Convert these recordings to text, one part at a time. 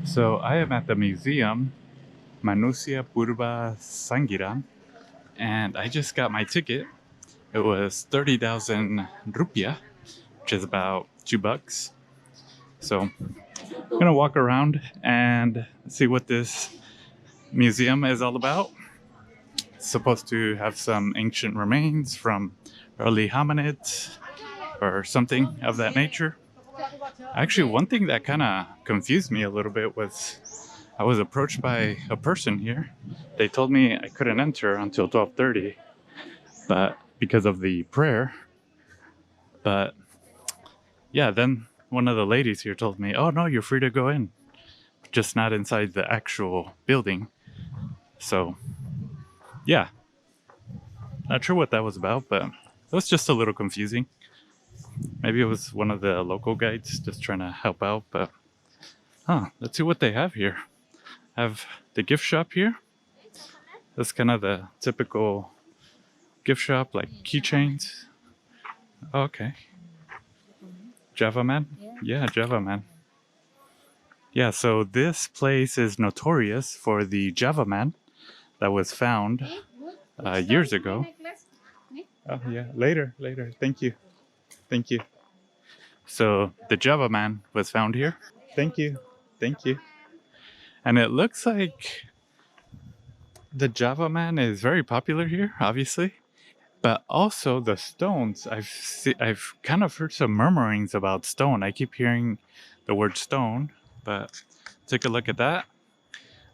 So I am at the museum, Manusia Purba Sangiram, and I just got my ticket. It was 30,000 rupiah, which is about $2. So I'm gonna walk around and see what this museum is all about. It's supposed to have some ancient remains from early hominids or something of that nature. Actually, one thing that kind of confused me a little bit was I was approached by a person here. They told me I couldn't enter until 12:30, but because of the prayer. But yeah, then one of the ladies here told me, "Oh no, you're free to go in, just not inside the actual building." So yeah, not sure what that was about, but it was just a little confusing. Maybe it was one of the local guides just trying to help out, but let's see what they have here. Have the gift shop here. That's kind of the typical gift shop, like keychains. Oh, okay. Java Man? Yeah, Java Man. Yeah, so this place is notorious for the Java Man that was found years ago. Oh, yeah, later. Thank you. Thank you. So the Java Man was found here. Thank you. Thank you. And it looks like the Java Man is very popular here, obviously. But also the stones. I've kind of heard some murmurings about stone. I keep hearing the word stone, but take a look at that.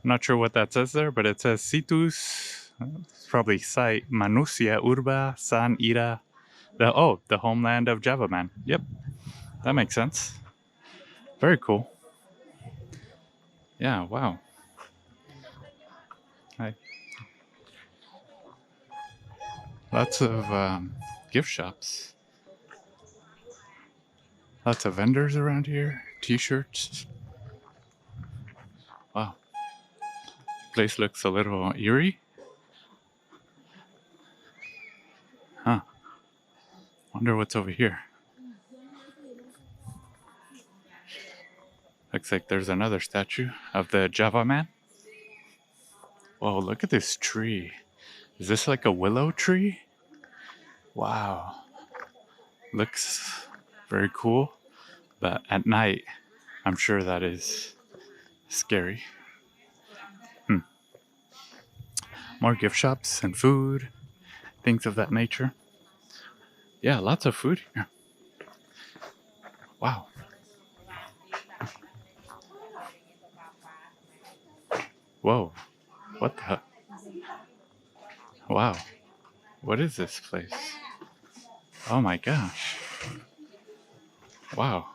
I'm not sure what that says there, but it says Situs. It's probably site Manusia Urba San Ira. The homeland of Java Man. Yep, that makes sense. Very cool. Yeah, wow. Hi. Lots of gift shops. Lots of vendors around here. T-shirts. Wow. Place looks a little eerie. Huh. Wonder what's over here. Looks like there's another statue of the Java Man. Whoa, look at this tree. Is this like a willow tree? Wow. Looks very cool. But at night, I'm sure that is scary. More gift shops and food, things of that nature. Yeah, lots of food here. Wow. Whoa. What the? Wow. What is this place? Oh my gosh. Wow.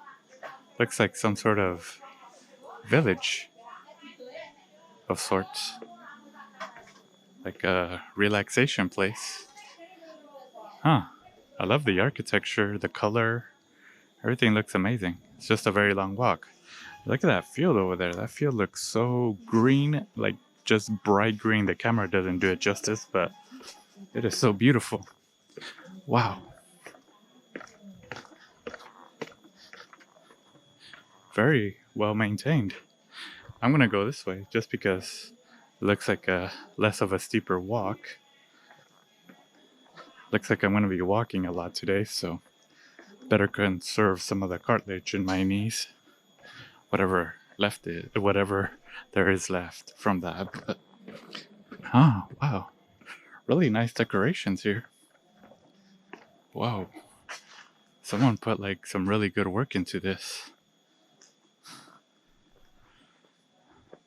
Looks like some sort of village of sorts. Like a relaxation place. Huh. I love the architecture, the color. Everything looks amazing. It's just a very long walk. Look at that field over there. That field looks so green, like just bright green. The camera doesn't do it justice, but it is so beautiful. Wow. Very well maintained. I'm gonna go this way just because it looks like a less of a steeper walk. Looks like I'm gonna be walking a lot today, so better conserve some of the cartilage in my knees. Whatever there is left from that. But, wow. Really nice decorations here. Wow. Someone put like some really good work into this.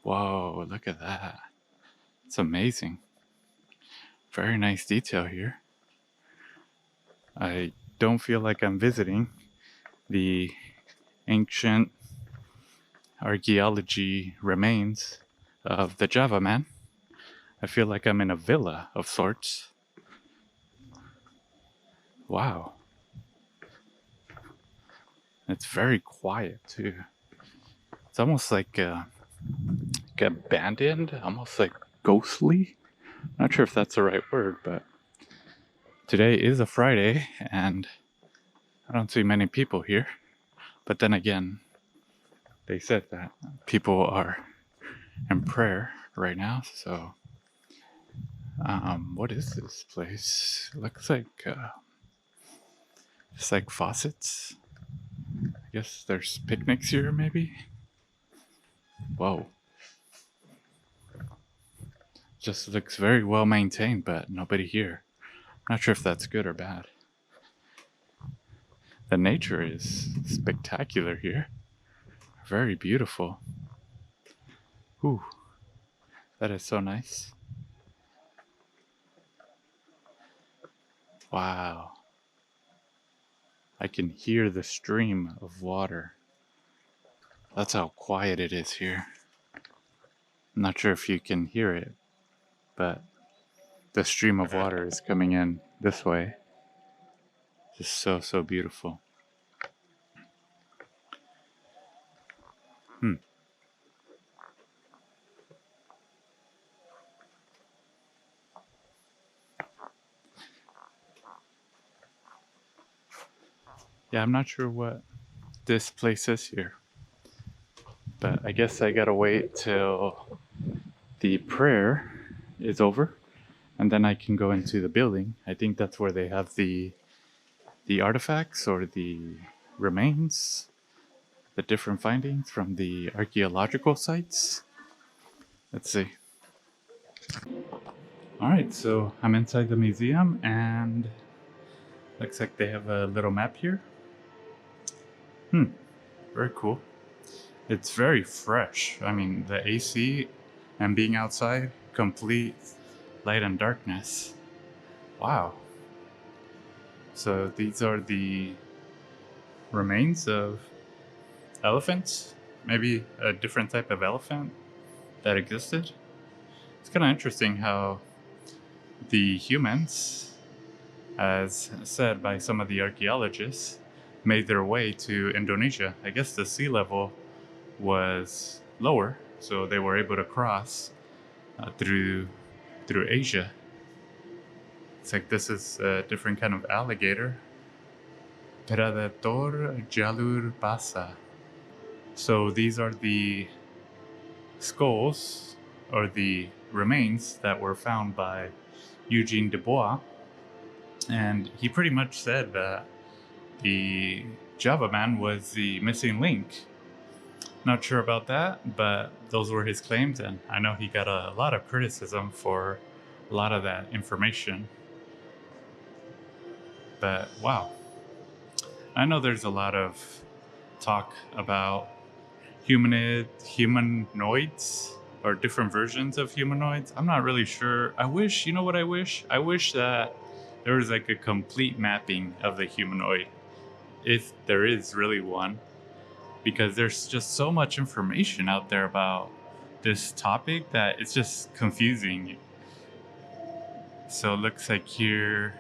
Whoa, look at that. It's amazing. Very nice detail here. I don't feel like I'm visiting the ancient archaeology remains of the Java Man. I feel like I'm in a villa of sorts. Wow. It's very quiet too. It's almost like abandoned, almost like ghostly. Not sure if that's the right word, but today is a Friday and I don't see many people here. But then again, they said that people are in prayer right now. So, what is this place? It looks like just like faucets. I guess there's picnics here, maybe. Whoa. Just looks very well maintained, but nobody here. Not sure if that's good or bad. The nature is spectacular here. Very beautiful. Ooh, that is so nice. Wow. I can hear the stream of water. That's how quiet it is here. I'm not sure if you can hear it, but the stream of water is coming in this way. Just so beautiful. Yeah, I'm not sure what this place is here, but I guess I gotta wait till the prayer is over, and then I can go into the building. I think that's where they have the artifacts or the remains, the different findings from the archaeological sites. Let's see. All right, so I'm inside the museum, and looks like they have a little map here. Very cool. It's very fresh. I mean, the AC and being outside, complete light and darkness. Wow. So these are the remains of elephants, maybe a different type of elephant that existed. It's kind of interesting how the humans, as said by some of the archaeologists, made their way to Indonesia. I guess the sea level was lower, so they were able to cross through Asia. It's like this is a different kind of alligator. Predator jalur basa. So these are the skulls or the remains that were found by Eugene Dubois, and he pretty much said that the Java man was the missing link. Not sure about that, but those were his claims, and I know he got a lot of criticism for a lot of that information. But wow, I know there's a lot of talk about humanoids or different versions of humanoids. I'm not really sure. I wish, you know what I wish? I wish that there was like a complete mapping of the humanoid, if there is really one, because there's just so much information out there about this topic that it's just confusing. So it looks like here,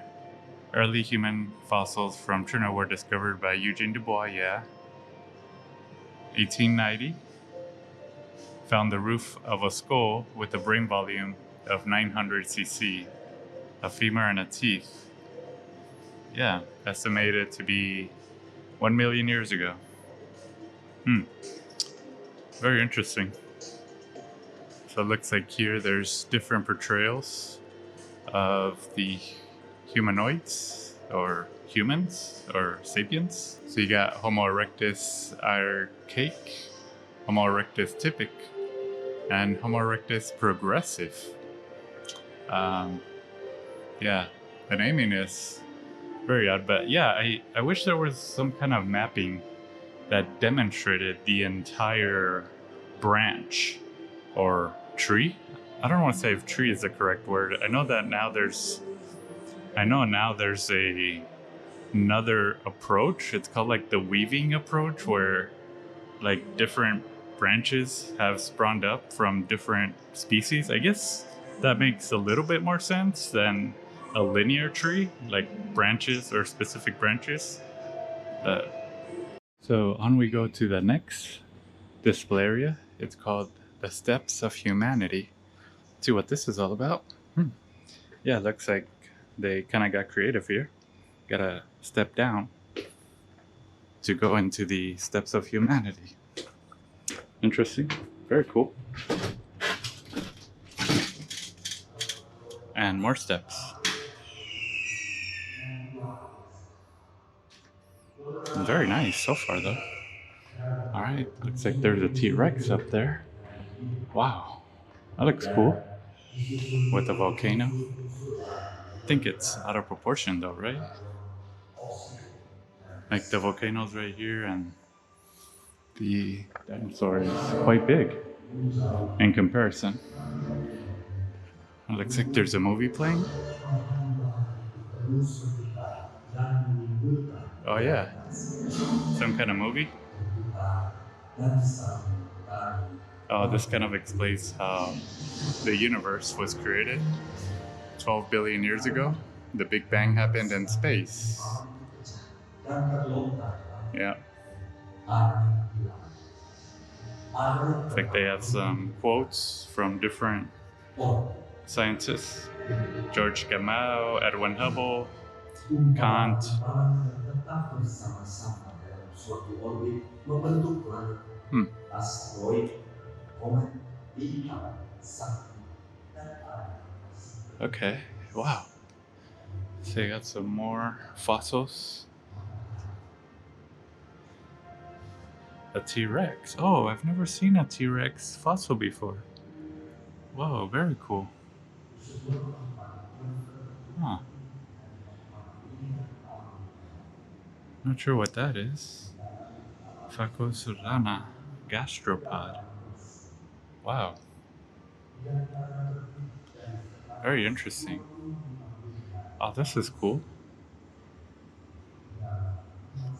early human fossils from China were discovered by Eugene Dubois, 1890. Found the roof of a skull with a brain volume of 900 cc, a femur and a teeth. Yeah, estimated to be 1 million years ago. Very interesting. So it looks like here there's different portrayals of the humanoids or humans or sapiens. So you got Homo erectus archaic, Homo erectus typic, and Homo erectus progressive. Yeah, the naming is very odd, but yeah, I wish there was some kind of mapping that demonstrated the entire branch or tree. I don't want to say if tree is the correct word. I know now there's another approach. It's called like the weaving approach, where like different branches have spawned up from different species. I guess that makes a little bit more sense than a linear tree, like branches or specific branches. So on we go to the next display area. It's called the Steps of Humanity. See what this is all about. Yeah, looks like they kind of got creative here. Gotta step down to go into the Steps of Humanity. Interesting. Very cool. And more steps. Very nice so far, though. All right, looks like there's a T-Rex up there. Wow, that looks cool. With a volcano. I think it's out of proportion, though, right? Like the volcano's right here, and the dinosaur is quite big in comparison. It looks like there's a movie playing. Oh, yeah. Some kind of movie. Oh, this kind of explains how the universe was created 12 billion years ago. The Big Bang happened in space. Yeah. It's like they have some quotes from different scientists. George Gamow, Edwin Hubble, Kant. Okay, wow. So you got some more fossils. A T-Rex. Oh, I've never seen a T-Rex fossil before. Whoa, very cool. Huh. Not sure what that is. Phacosurana gastropod. Wow. Very interesting. Oh, this is cool.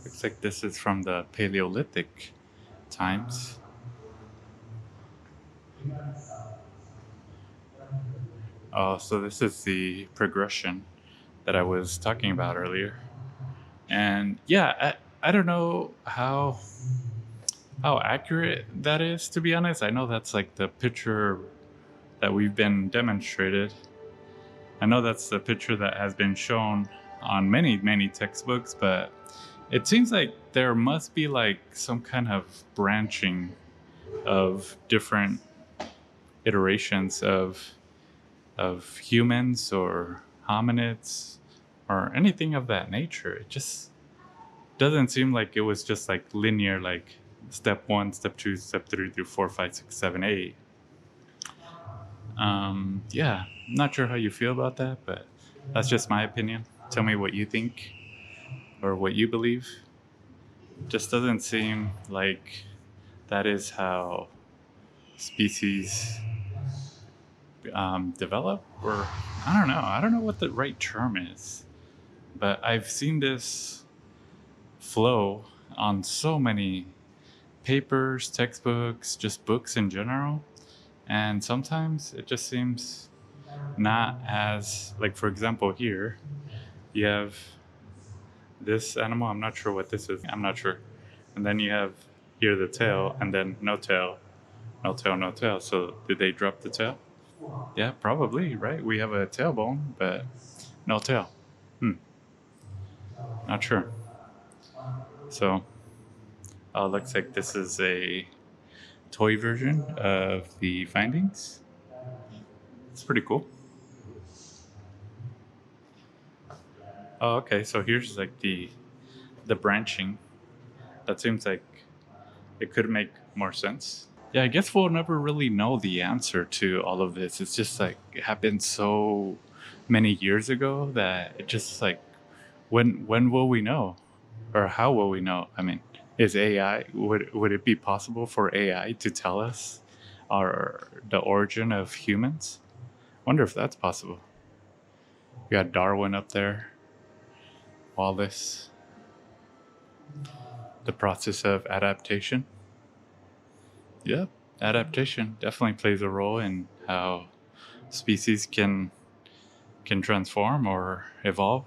Looks like this is from the Paleolithic times. Oh, so this is the progression that I was talking about earlier. And yeah, I don't know how accurate that is, to be honest. I know that's like the picture that we've been demonstrated. I know that's the picture that has been shown on many textbooks, but it seems like there must be like some kind of branching of different iterations of humans or hominids or anything of that nature. It just doesn't seem like it was just like linear, like step 1, step 2, step 3 through 4, 5, 6, 7, 8. Yeah, not sure how you feel about that, but that's just my opinion. Tell me what you think or what you believe. Just doesn't seem like that is how species develop, or I don't know what the right term is, but I've seen this flow on so many papers, textbooks, just books in general, and sometimes it just seems not as, like, for example, here you have this animal. I'm not sure what this is. I'm not sure. And then you have here the tail, and then no tail, no tail, no tail. So did they drop the tail? Yeah, probably, right? We have a tailbone, but no tail. Not sure. So, looks like this is a toy version of the findings. It's pretty cool. Oh, okay. So here's like the branching. That seems like it could make more sense. Yeah, I guess we'll never really know the answer to all of this. It's just like it happened so many years ago that it just like when will we know, or how will we know? I mean, is AI, would it be possible for AI to tell us the origin of humans? Wonder if that's possible. You got Darwin up there, Wallace, the process of adaptation. Yep, adaptation definitely plays a role in how species can transform or evolve.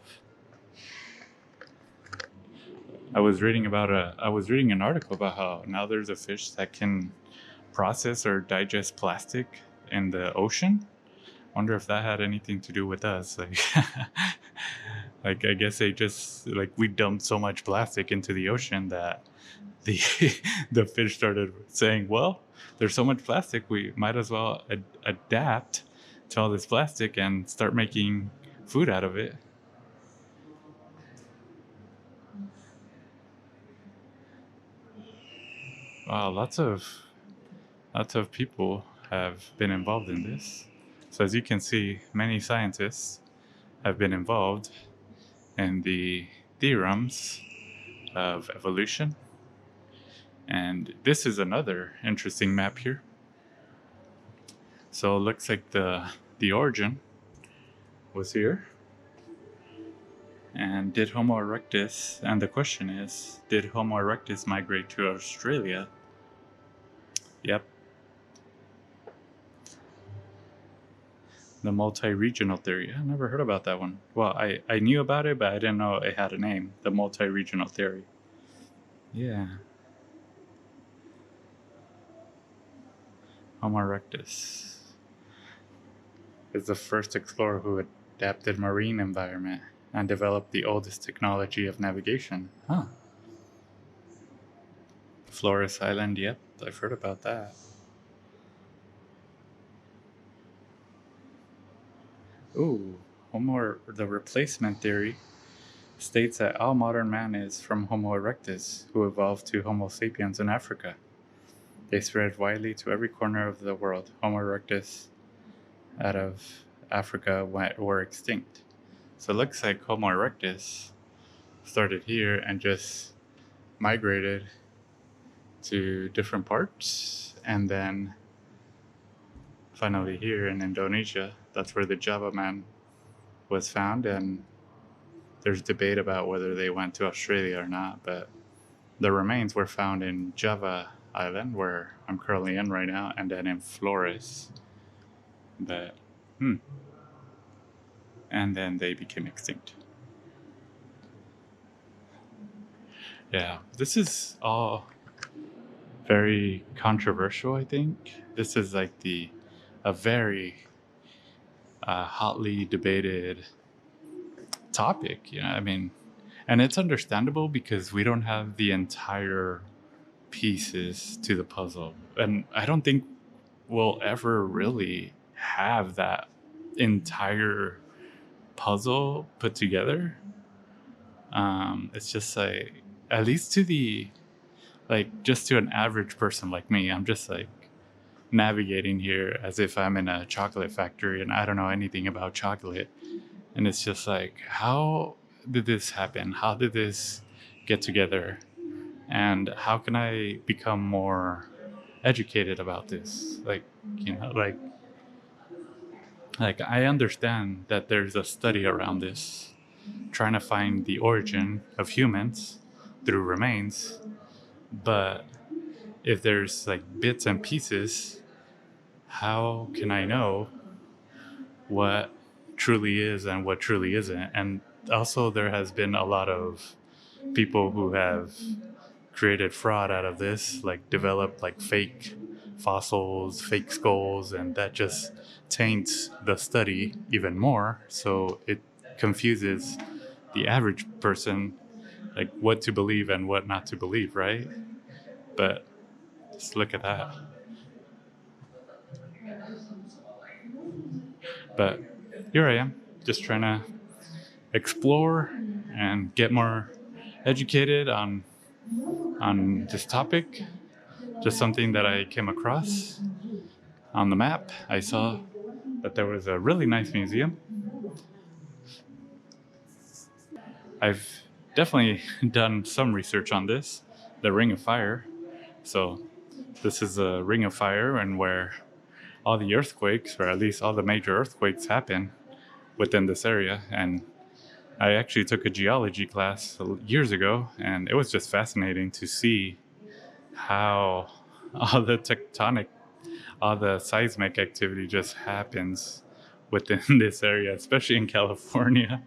I was reading an article about how now there's a fish that can process or digest plastic in the ocean. Wonder if that had anything to do with us. Like, like I guess they just like we dumped so much plastic into the ocean that the the fish started saying, well, there's so much plastic, we might as well adapt to all this plastic and start making food out of it. Wow, lots of people have been involved in this. So as you can see, many scientists have been involved in the theorems of evolution. And this is another interesting map here. So it looks like the origin was here. And did Homo erectus, and the question is, did Homo erectus migrate to Australia? Yep. The multi-regional theory. I never heard about that one. Well, I knew about it, but I didn't know it had a name. The multi-regional theory. Yeah. Homo erectus is the first explorer who adapted marine environment and developed the oldest technology of navigation. Huh. Flores Island, yep, I've heard about that. Ooh, the replacement theory states that all modern man is from Homo erectus, who evolved to Homo sapiens in Africa. They spread widely to every corner of the world. Homo erectus out of Africa were extinct. So it looks like Homo erectus started here and just migrated to different parts, and then finally here in Indonesia, that's where the Java man was found, and there's debate about whether they went to Australia or not, but the remains were found in Java Island, where I'm currently in right now, and then in Flores. But, and then they became extinct. Yeah, this is all very controversial, I think. This is like a very hotly debated topic, I mean, and it's understandable because we don't have the entire pieces to the puzzle. And I don't think we'll ever really have that entire puzzle put together. It's just like, at least just to an average person like me, I'm just like navigating here as if I'm in a chocolate factory and I don't know anything about chocolate. And it's just like, how did this happen? How did this get together? And how can I become more educated about this? Like I understand that there's a study around this, trying to find the origin of humans through remains. But if there's like bits and pieces, how can I know what truly is and what truly isn't? And also there has been a lot of people who have created fraud out of this, like developed like fake fossils, fake skulls, and that just taints the study even more. So it confuses the average person, like what to believe and what not to believe, right? But just look at that. But here I am, just trying to explore and get more educated on this topic. Just something that I came across on the map. I saw that there was a really nice museum. I've definitely done some research on this, the Ring of Fire. So this is a Ring of Fire, and where all the earthquakes, or at least all the major earthquakes, happen within this area. And I actually took a geology class years ago, and it was just fascinating to see how all the seismic activity just happens within this area, especially in California.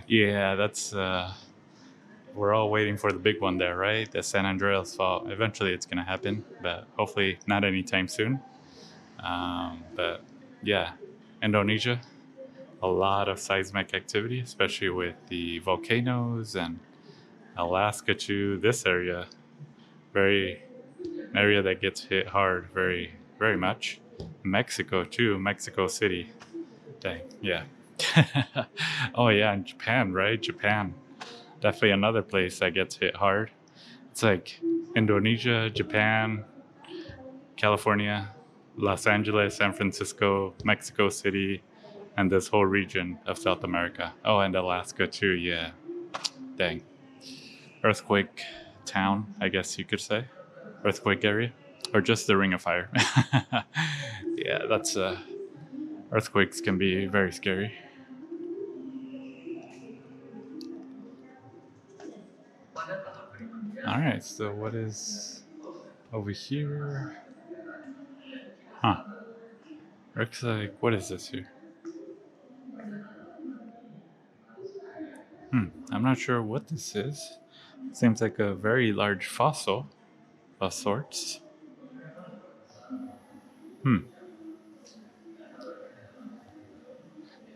Yeah, that's we're all waiting for the big one there, right? The San Andreas fault. Eventually it's going to happen, but hopefully not anytime soon. But yeah, Indonesia, a lot of seismic activity, especially with the volcanoes and Alaska to this area. Very an area that gets hit hard very much. Mexico too, Mexico City. Dang, yeah. Oh yeah, and Japan, right? Japan. Definitely another place that gets hit hard. It's like Indonesia, Japan, California, Los Angeles, San Francisco, Mexico City, and this whole region of South America. Oh, and Alaska too, yeah. Dang. Earthquake town, I guess you could say. Earthquake area. Or just the Ring of Fire. Yeah, that's earthquakes can be very scary. Alright, so what is over here? Huh. Looks like, what is this here? I'm not sure what this is. Seems like a very large fossil of sorts.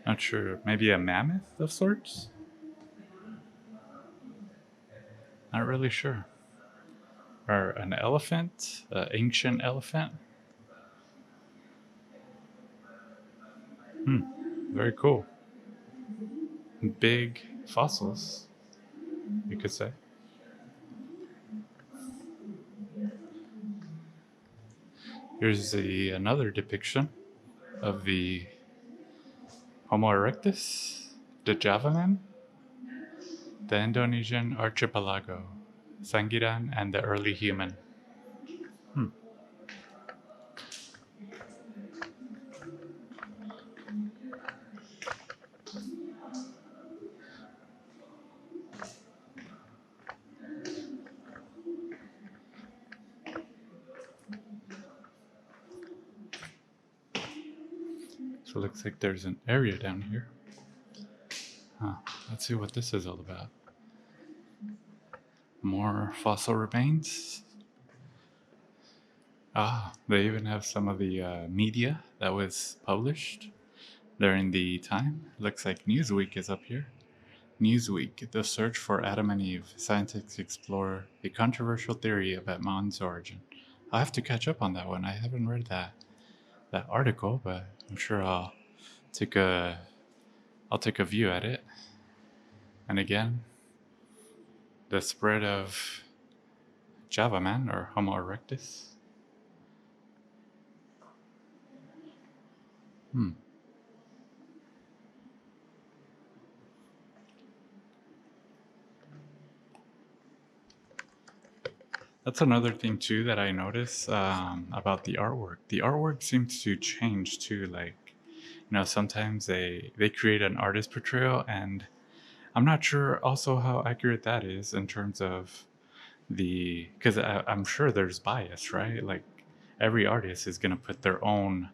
Not sure. Maybe a mammoth of sorts? Not really sure. Or an elephant? An ancient elephant? Very cool. Big fossils, you could say. Here's another depiction of the Homo erectus, the Java man, the Indonesian archipelago, Sangiran, and the early human. So it looks like there's an area down here. Let's see what this is all about. More fossil remains. They even have some of the media that was published during the time. Looks like Newsweek is up here. Newsweek, the search for Adam and Eve. Scientists explore a controversial theory about man's origin. I'll have to catch up on that one. I haven't read that article, but I'm sure I'll take a view at it. And again, the spread of Java man or Homo erectus. That's another thing too that I notice about the artwork. The artwork seems to change too. Like, sometimes they create an artist portrayal, and I'm not sure also how accurate that is in terms of because I'm sure there's bias, right? Like every artist is gonna put their own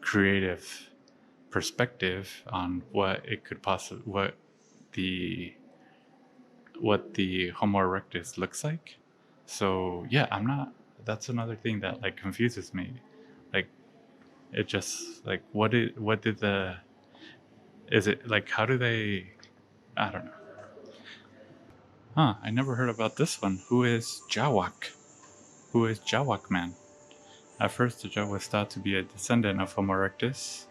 creative perspective on what it could possibly what the Homo erectus looks like. So yeah, I'm not. That's another thing that like confuses me. Like, it just like what did the is it like how do they? I don't know. I never heard about this one. Who is Jawak? Who is Jawak man? At first, the Jawa was thought to be a descendant of Homo erectus,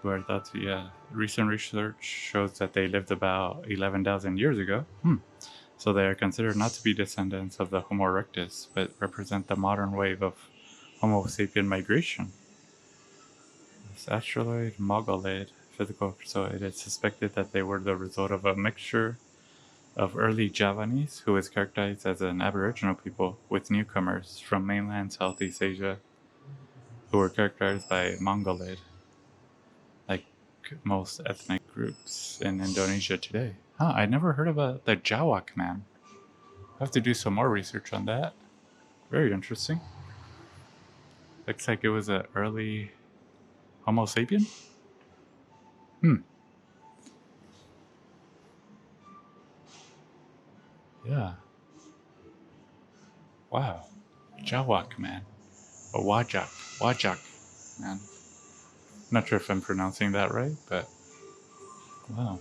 who are thought to, recent research shows that they lived about 11,000 years ago. So they are considered not to be descendants of the Homo erectus, but represent the modern wave of Homo sapien migration. This asteroid, Mogolid, physical, so it is suspected that they were the result of a mixture of early Javanese, who was characterized as an aboriginal people, with newcomers from mainland Southeast Asia, who were characterized by Mongolid, like most ethnic groups in Indonesia today. I never heard about the Jawak man. I have to do some more research on that. Very interesting. Looks like it was an early Homo sapien. Yeah. Wow. Jawak man. Or Wajak man. Not sure if I'm pronouncing that right, but wow.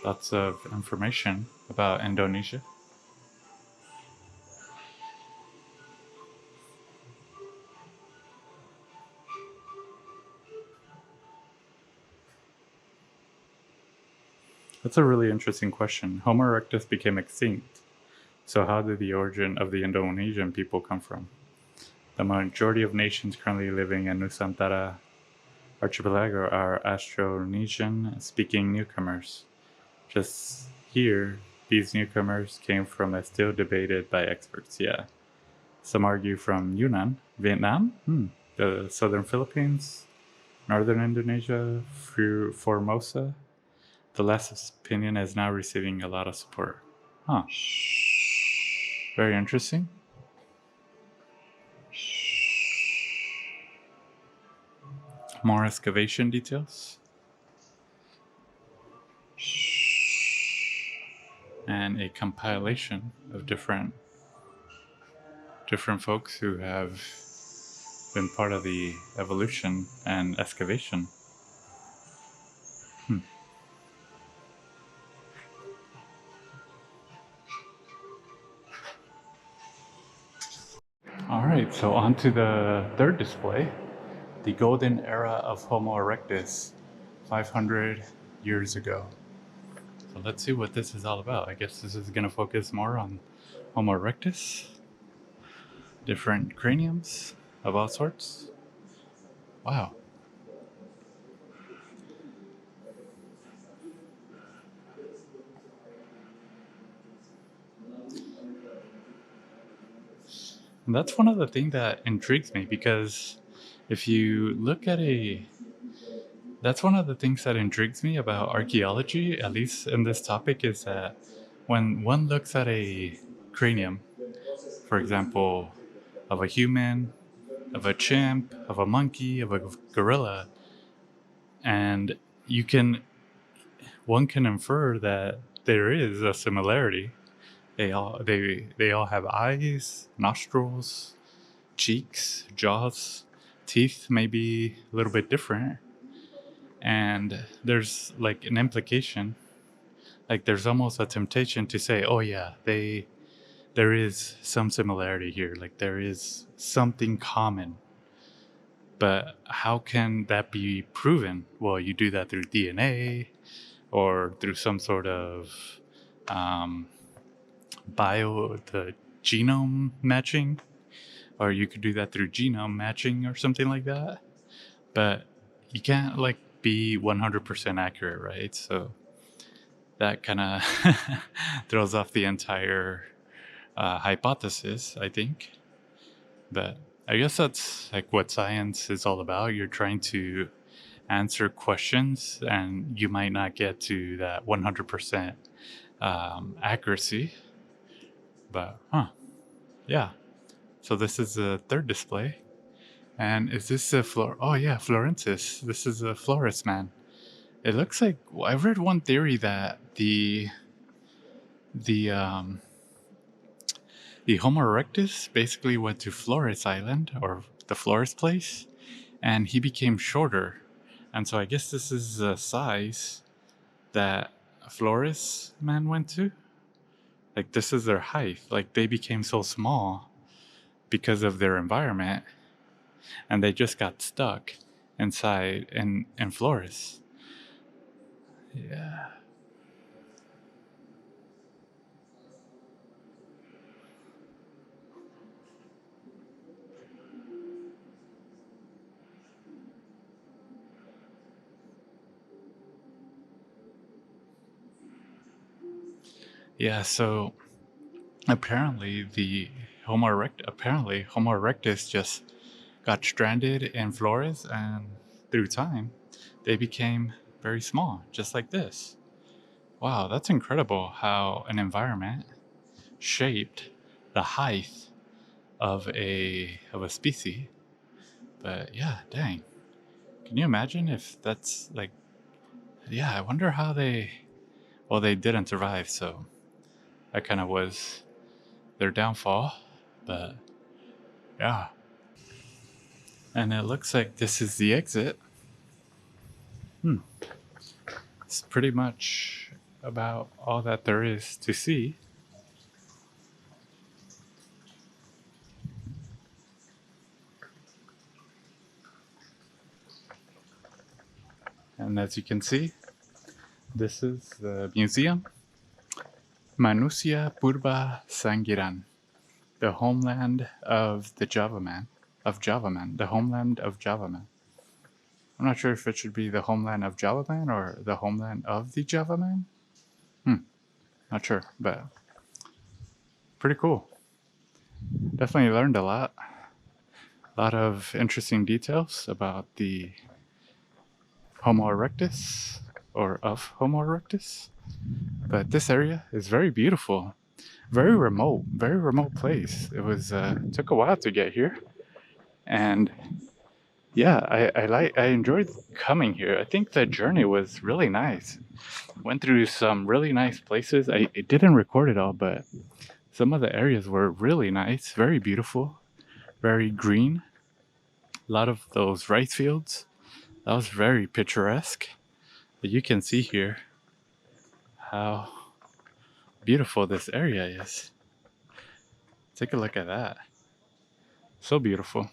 Lots of information about Indonesia. That's a really interesting question. Homo erectus became extinct. So, how did the origin of the Indonesian people come from? The majority of nations currently living in Nusantara archipelago are Austronesian speaking newcomers. Just here, these newcomers came from a still debated by experts, yeah. Some argue from Yunnan, Vietnam, the southern Philippines, northern Indonesia, through Formosa. The last opinion is now receiving a lot of support. Huh. Very interesting. More excavation details. And a compilation of different folks who have been part of the evolution and excavation. All right, so on to the third display, the golden era of Homo erectus, 500 years ago. So let's see what this is all about. I guess this is going to focus more on Homo erectus, different craniums of all sorts. Wow. And that's one of the things that intrigues me because if you look at that's one of the things that intrigues me about archaeology, at least in this topic, is that when one looks at a cranium, for example, of a human, of a chimp, of a monkey, of a gorilla, and one can infer that there is a similarity. They all have eyes, nostrils, cheeks, jaws, teeth may be a little bit different, and there's like an implication, like there's almost a temptation to say, oh yeah, there is some similarity here, like there is something common. But how can that be proven? Well, you do that through DNA or through some sort of um, the genome matching, or you could do that through genome matching or something like that. But you can't like be 100% accurate, right? So that kind of throws off the entire hypothesis, I think. But I guess that's like what science is all about. You're trying to answer questions, and you might not get to that 100% accuracy. But, yeah. So this is the third display. And is this a Oh, yeah, Florensis. This is a Flores man. It looks like I read one theory that the um, the Homo erectus basically went to Flores Island or the Flores place, and he became shorter. And so I guess this is the size that Flores man went to. Like this is their height. Like they became so small because of their environment, and they just got stuck inside in Flores. Yeah. Yeah, so apparently Homo erectus just got stranded in Flores, and through time they became very small, just like this. Wow, that's incredible how an environment shaped the height of a species. But yeah, dang. Can you imagine if that's like, yeah, I wonder how they didn't survive, so that kind of was their downfall. But yeah. And it looks like this is the exit. It's pretty much about all that there is to see. And as you can see, this is the museum, Manusia Purba Sangiran, the homeland of the Javaman, the homeland of Javaman. I'm not sure if it should be the homeland of Javaman or the homeland of the Javaman. Not sure, but pretty cool. Definitely learned a lot of interesting details about the Homo erectus, or of Homo erectus. But this area is very beautiful, very remote place. It was took a while to get here, and yeah, I enjoyed coming here. I think the journey was really nice. Went through some really nice places. I didn't record it all, but some of the areas were really nice, very beautiful, very green. A lot of those rice fields. That was very picturesque. But you can see here how beautiful this area is. Take a look at that. So beautiful.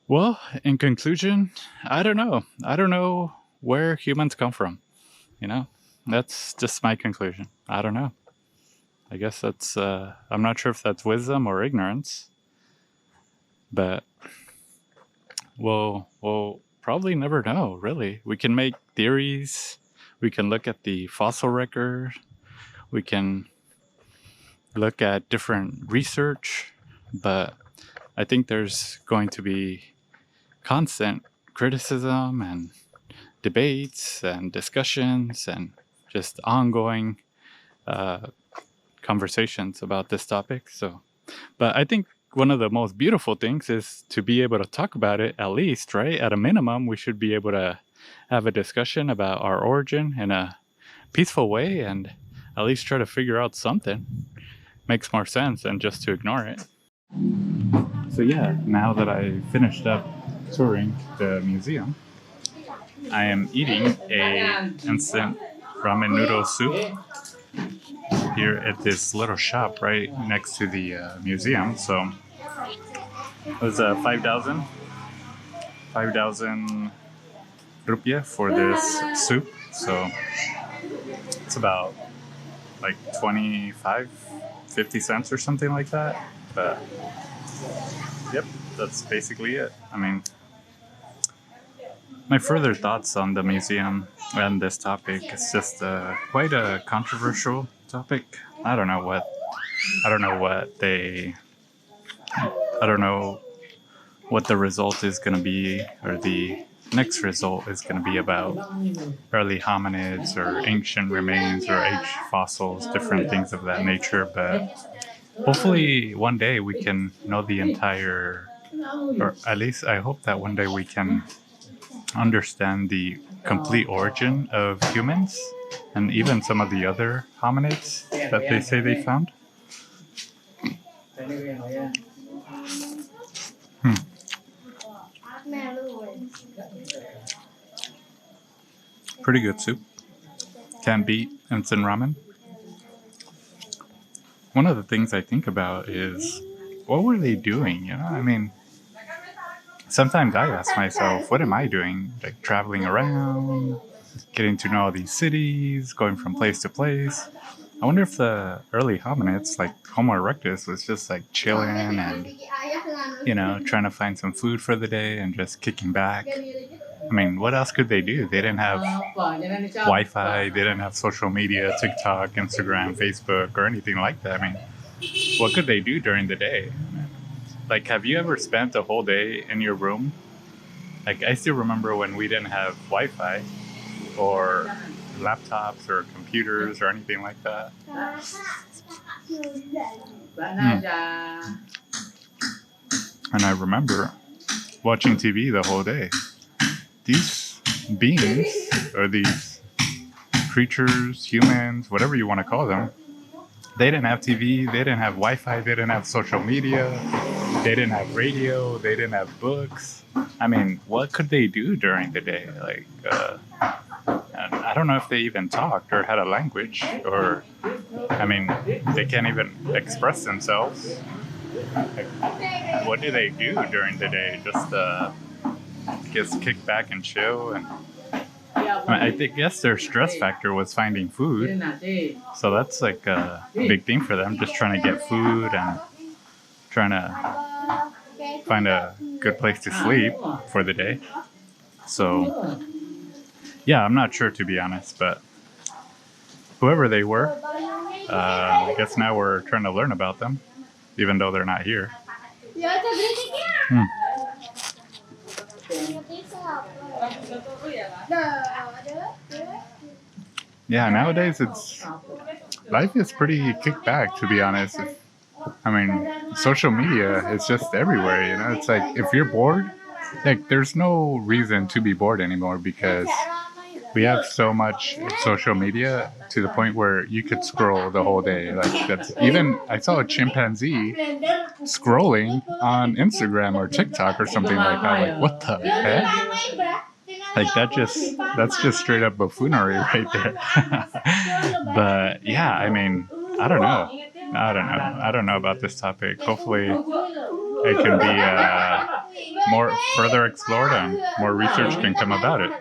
Well, in conclusion, I don't know. I don't know where humans come from. You know, that's just my conclusion. I don't know. I guess that's, I'm not sure if that's wisdom or ignorance, but we'll probably never know, really. We can make theories. We can look at the fossil record. We can look at different research, but I think there's going to be constant criticism and debates and discussions and just ongoing conversations about this topic. So, but I think one of the most beautiful things is to be able to talk about it, at least, right? At a minimum, we should be able to have a discussion about our origin in a peaceful way and at least try to figure out something. Makes more sense than just to ignore it. So yeah, now that I finished up touring the museum, I am eating a instant ramen noodle soup here at this little shop right next to the museum. So it was 5,000 rupiah for this soup. So it's about like 25, 50 cents or something like that. But yep, that's basically it. I mean, my further thoughts on the museum and this topic is just quite a controversial topic. I don't know what the result is going to be, or the next result is going to be about early hominids or ancient remains or age fossils, different things of that nature. But hopefully one day we can know the entire, or at least I hope that one day we can understand the complete origin of humans and even some of the other hominids that they say they found. Pretty good soup. Can't beat instant ramen. One of the things I think about is, what were they doing? You know, I mean, sometimes I ask myself, what am I doing? Like traveling around, getting to know all these cities, going from place to place. I wonder if the early hominids, like Homo erectus, was just like chilling and, you know, trying to find some food for the day and just kicking back. I mean, what else could they do? They didn't have Wi-Fi, they didn't have social media, TikTok, Instagram, Facebook, or anything like that. I mean, what could they do during the day? Like, have you ever spent a whole day in your room? Like, I still remember when we didn't have Wi-Fi or laptops or computers or anything like that. And I remember watching TV the whole day. These beings, or these creatures, humans, whatever you want to call them, they didn't have TV, they didn't have Wi-Fi, they didn't have social media, they didn't have radio, they didn't have books. I mean, what could they do during the day? Like, I don't know if they even talked or had a language, or, I mean, they can't even express themselves. Like, what do they do during the day? Just kick back and chill. And I guess their stress factor was finding food. So that's like a big thing for them, just trying to get food and trying to find a good place to sleep for the day. So, yeah, I'm not sure, to be honest, but whoever they were, I guess now we're trying to learn about them, even though they're not here. Yeah, nowadays life is pretty kicked back, to be honest. I mean, social media is just everywhere, you know? It's like, if you're bored, like, there's no reason to be bored anymore, because we have so much social media to the point where you could scroll the whole day. Like, that's even, I saw a chimpanzee scrolling on Instagram or TikTok or something like that. Like, what the heck? Like, that's just straight up buffoonery right there. But yeah, I mean, I don't know about this topic. Hopefully it can be more further explored and more research can come about it.